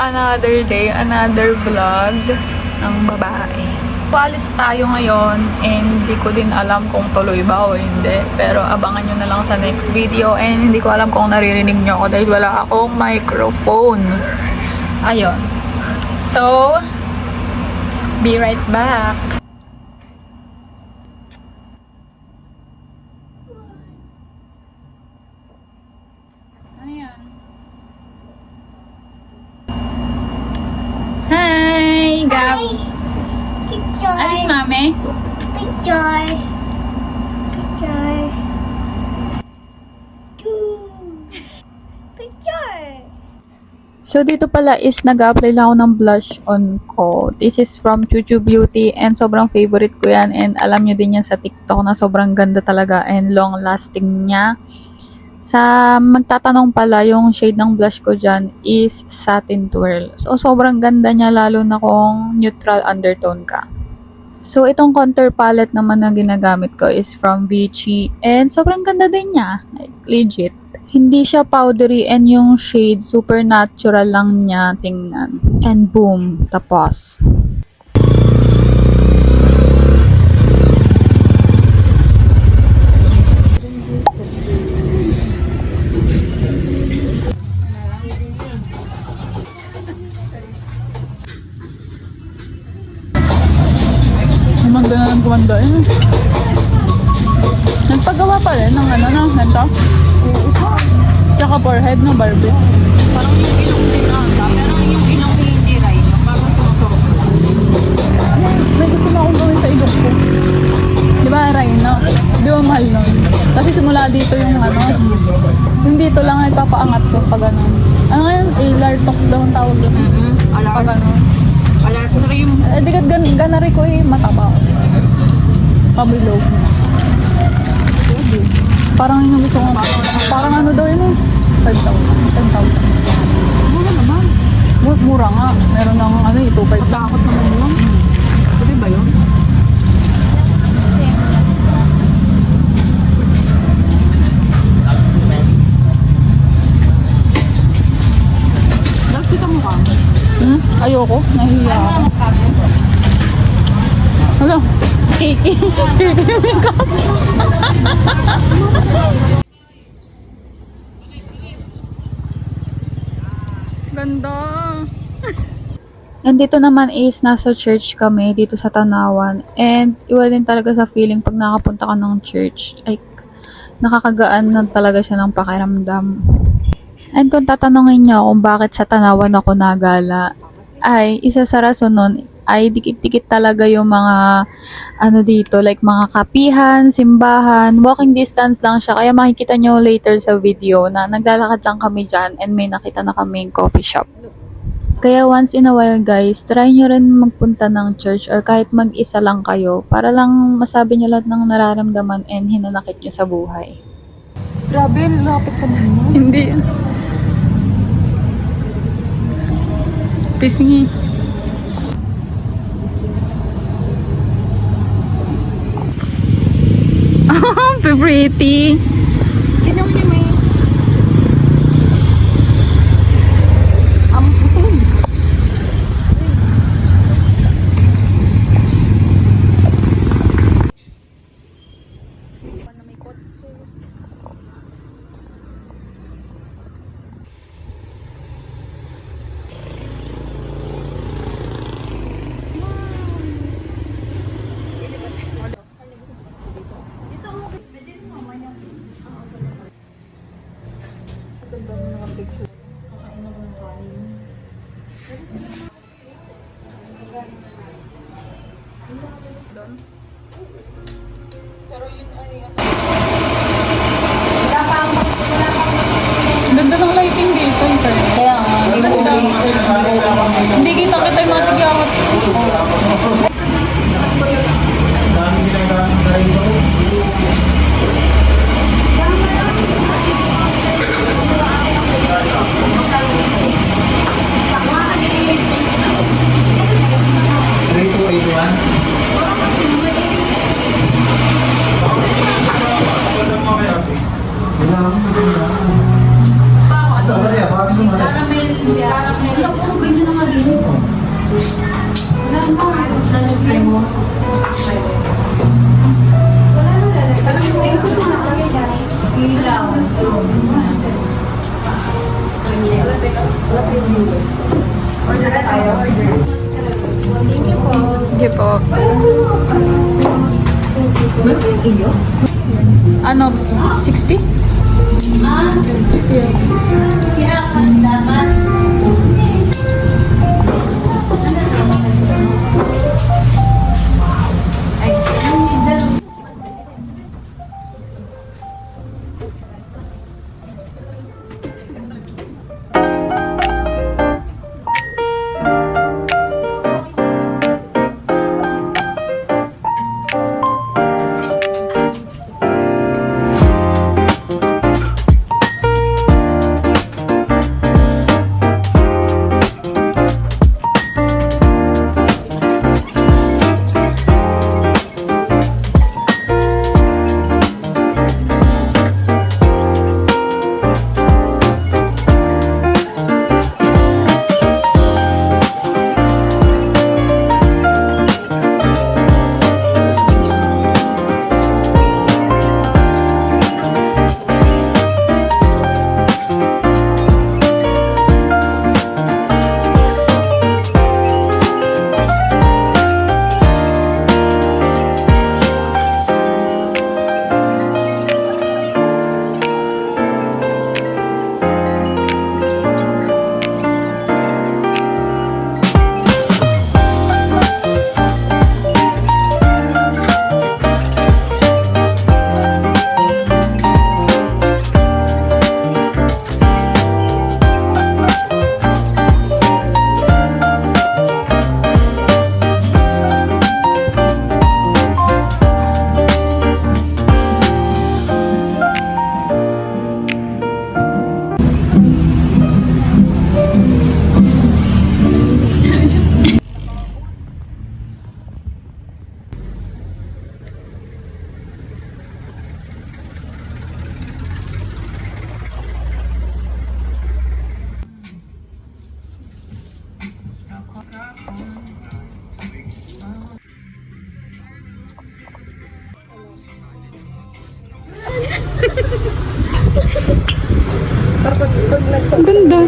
another day, another vlog ng babae. Alis tayo ngayon and hindi ko din alam kung tuloy ba o hindi. Pero abangan nyo na lang sa next video and hindi ko alam kung naririnig nyo ako dahil wala akong microphone. Ayun. So, be right back. Hi, Gab. Picture. Alis, mami. Picture. Picture. Picture. So, dito pala is nag-apply lang ako ng blush on ko. This is from Chuchu Beauty and sobrang favorite ko yan. And alam nyo din yan sa TikTok na sobrang ganda talaga and long lasting niya. Sa magtatanong pala, yung shade ng blush ko dyan is Satin Twirl. So, sobrang ganda niya lalo na kung neutral undertone ka. So, itong contour palette naman na ginagamit ko is from Vichy. And sobrang ganda din niya. Like, legit. Hindi siya powdery and yung shade super natural lang niya tingnan. And boom, tapos. Gumanda na ng gumanda eh. Nagpagawa pala ng ano na, ganito? Tsaka forehead no, Barbie. Parang yung ilong din ata, pero yung ilong hindi rin, parang tuturok. May gusto na akong gawin sa ilok ko. Di ba, Rhino? Di ba mahal nun? Kasi simula dito yung ano, yung dito lang ay papaangat ko pag ano. Ano nga yun? A-lartox daw ang tawag doon. Pag ano. Alat trim. Eh, di ka ganari ko eh, mataba. Pabilog. Parang yun yung gusto ko. Parang ano daw yun eh. 5,000. 10,000. Mura naman. Mura nga. Meron ng ano eh, 2,500. Takot naman yun. Pwede ba yun? Dapat kita mukha. Ayoko. Nahihiya ako. Hala. Kiki. Kiki makeup. Ganda. And dito naman is nasa church kami dito sa Tanawan. And iba din talaga sa feeling pag nakapunta ka ng church. Like, nakakagaan na talaga siya ng pakiramdam. And kung tatanungin niyo kung bakit sa Tanawan ako nagala, ay isa sa rason nun ay dikit-dikit talaga yung mga ano dito, like mga kapihan, simbahan, walking distance lang siya. Kaya makikita nyo later sa video na naglalakad lang kami dyan and may nakita na kaming coffee shop. Kaya once in a while guys, try nyo rin magpunta ng church or kahit mag-isa lang kayo para lang masabi nyo lahat ng nararamdaman and hinanakit nyo sa buhay. Grabe, lapit ka naman. Hindi. Pisngi. Oh, pretty. Tignan mo niya may... Puso. Pero yun ay... Ganda ng lighting dito. Kaya nga, Hindi kita yung mga tigyawat. Caramel. Ano, 60? Ang ganda.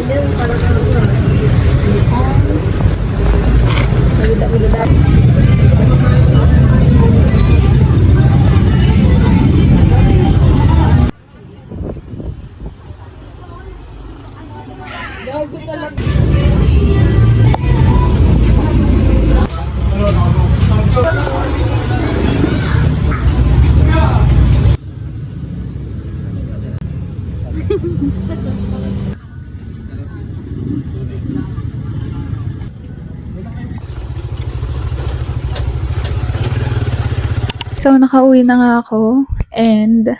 So, nakauwi na nga ako. And,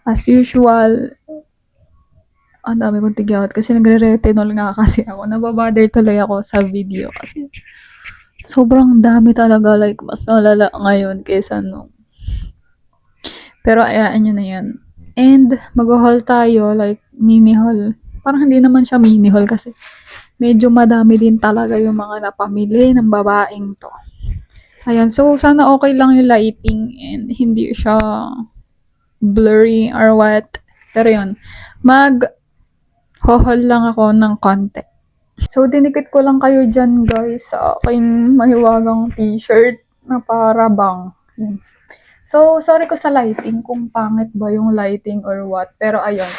as usual, ang dami kong tigyawat kasi nagre-retinol nga kasi ako. Nababother tuloy ako sa video kasi sobrang dami talaga. Like, mas malala ngayon kaysa nung. Pero, ayaan nyo na yan. And, mag-haul tayo. Like, mini-haul. Parang hindi naman siya mini-haul kasi medyo madami din talaga yung mga napamili ng babaeng to. Ayan, so sana okay lang yung lighting and hindi siya blurry or what. Pero yun, mag-haul lang ako ng konti. So, dinikit ko lang kayo dyan guys sa aking mahiwagang t-shirt na para bang. Yun. So, sorry ko sa lighting kung pangit ba yung lighting or what. Pero ayun,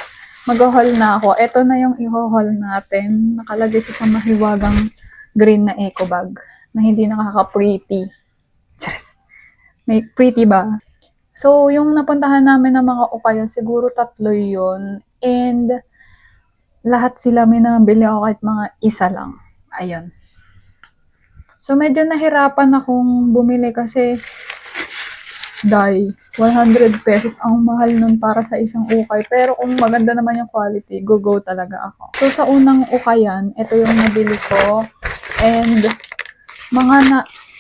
mag-haul na ako. Ito na yung i-haul natin. Nakalagay siya sa mahiwagang green na eco bag na hindi nakaka-pretty. Just, may pretty ba? So, yung napuntahan namin ng mga ukayan, siguro 3 yun. And, lahat sila may nabili ako kahit mga isa lang. Ayun. So, medyo nahirapan akong bumili kasi 100 pesos ang mahal nun para sa isang ukay. Pero kung maganda naman yung quality, go talaga ako. So, sa unang ukayan, ito yung nabili ko. And,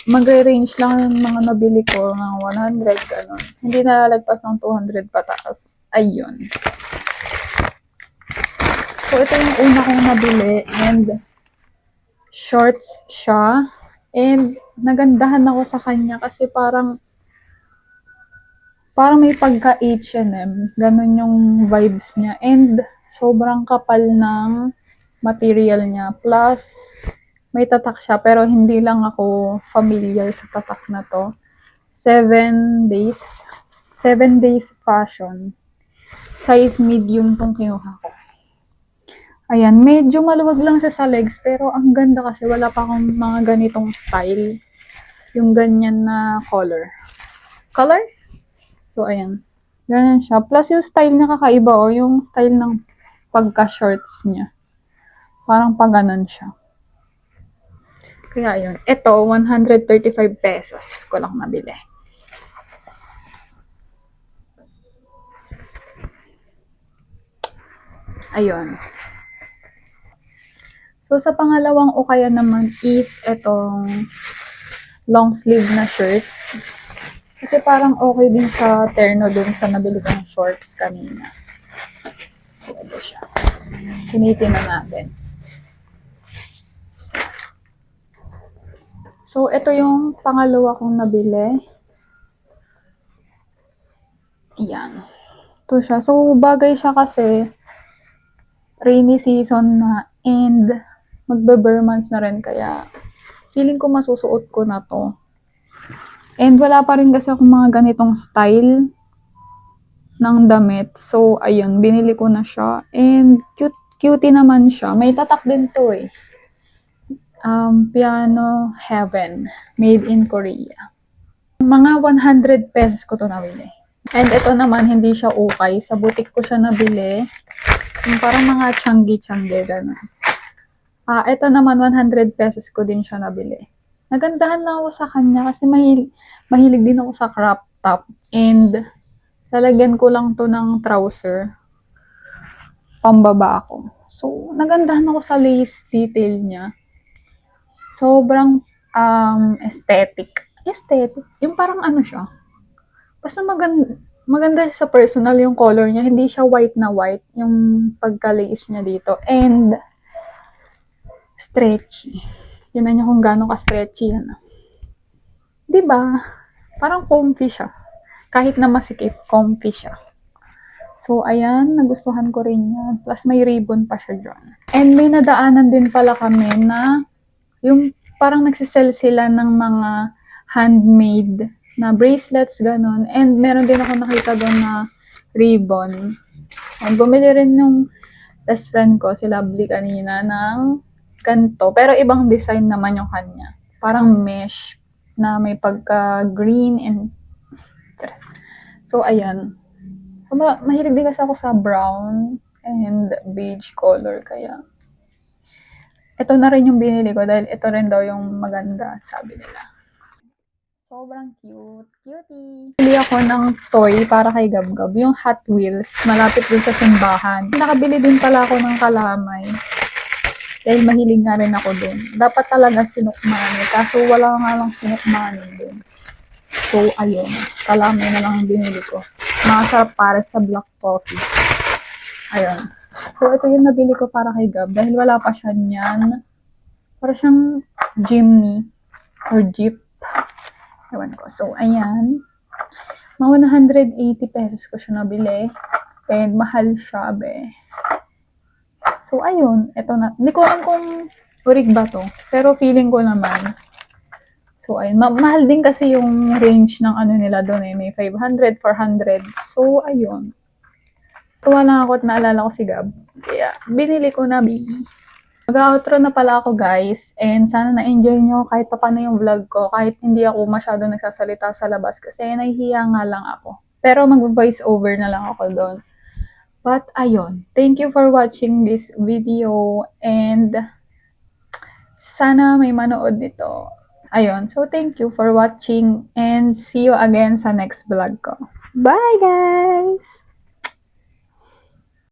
magre-range lang yung mga nabili ko ng 100, gano'n. Hindi nalalagpas ng 200 pataas. Ayun. So, ito yung una kong nabili. And, shorts siya. And, nagandahan ako sa kanya kasi parang may pagka H&M. Ganun yung vibes niya. And, sobrang kapal ng material niya. Plus, May tatak siya, pero hindi lang ako familiar sa tatak na to. 7 days. 7 days fashion. Size medium tong kinuha ko. Ayan, medyo maluwag lang siya sa legs, pero ang ganda kasi wala pa akong mga ganitong style. Yung ganyan na color. Color? So, ayan. Ganyan siya. Plus, yung style niya kakaiba, oh. Yung style ng pagka-shorts niya. Parang paganan siya. Kaya yun. Ito, 135 pesos ko lang nabili. Ayun. So, sa pangalawang ukaya naman is itong long sleeve na shirt. Kasi parang okay din sa terno dun sa nabili kong shorts kanina. So, ito siya. Sinitin na natin. So, ito yung pangalawa kong nabili. Ayan. Ito siya. So, bagay siya kasi rainy season na and magbe-bare months na rin kaya feeling ko masusuot ko na to. And wala pa rin kasi akong mga ganitong style ng damit. So, ayun, binili ko na siya. And cutie naman siya. May tatak din to eh. Piano Heaven. Made in Korea. Mga 100 pesos ko to nabili. And ito naman, hindi siya ukay. Sa butik ko siya nabili. Yung parang mga tiyanggi-tiyanggi, gano'n. Ito naman, 100 pesos ko din siya nabili. Nagandahan lang ako sa kanya kasi mahilig din ako sa crop top. And lalagyan ko lang to ng trouser. Pambaba ako. So, nagandahan ako sa lace detail niya. Sobrang aesthetic. Aesthetic? Yung parang ano siya. Basta maganda sa personal yung color niya. Hindi siya white na white. Yung pagka-lace niya dito. And stretchy. Tignan niyo kung gaano ka-stretchy yan. Diba? Parang comfy siya. Kahit na masikip, comfy siya. So, ayan. Nagustuhan ko rin yan. Plus, may ribbon pa siya dyan. And may nadaanan din pala kami na yung parang nagsisell sila ng mga handmade na bracelets, ganon. And meron din ako nakita doon na ribbon. And bumili rin yung best friend ko, si Lovely kanina, ng ganito. Pero ibang design naman yung kanya. Parang mesh na may pagka-green and so, ayan. Mahilig din kasi ako sa brown and beige color. Kaya, ito na rin yung binili ko dahil ito rin daw yung maganda, sabi nila. Sobrang cute. Cutie! Bili ako ng toy para kay Gabgab. Yung Hot Wheels. Malapit din sa simbahan. Nakabili din pala ako ng kalamay. Dahil mahilig nga rin ako dun. Dapat talaga sinukmani. Kaso wala nga lang sinukmani dun. So, ayun. Kalamay na lang ang binili ko. Masarap para sa black coffee. Ayun. So, ito yung nabili ko para kay Gab. Dahil wala pa siya niyan. Para siyang jeepney. Or jeep. Ewan ko. So, ayan. Mga 180 pesos ko siya nabili. And mahal siya, be. So, ayun. Ito na. Hindi ko alam kung urig ba to. Pero feeling ko naman. So, ayun. Mahal din kasi yung range ng ano nila doon eh. May 500, 400. So, ayun. Tuwa lang ako at naalala ko si Gab. Kaya, binili ko na, B. Mag-outro na pala ako, guys. And sana na-enjoy nyo kahit paano yung vlog ko. Kahit hindi ako masyado nagsasalita sa labas. Kasi nahihiya nga lang ako. Pero mag-voice over na lang ako doon. But, ayun. Thank you for watching this video. And, sana may manood nito. Ayun. So, thank you for watching. And see you again sa next vlog ko. Bye, guys!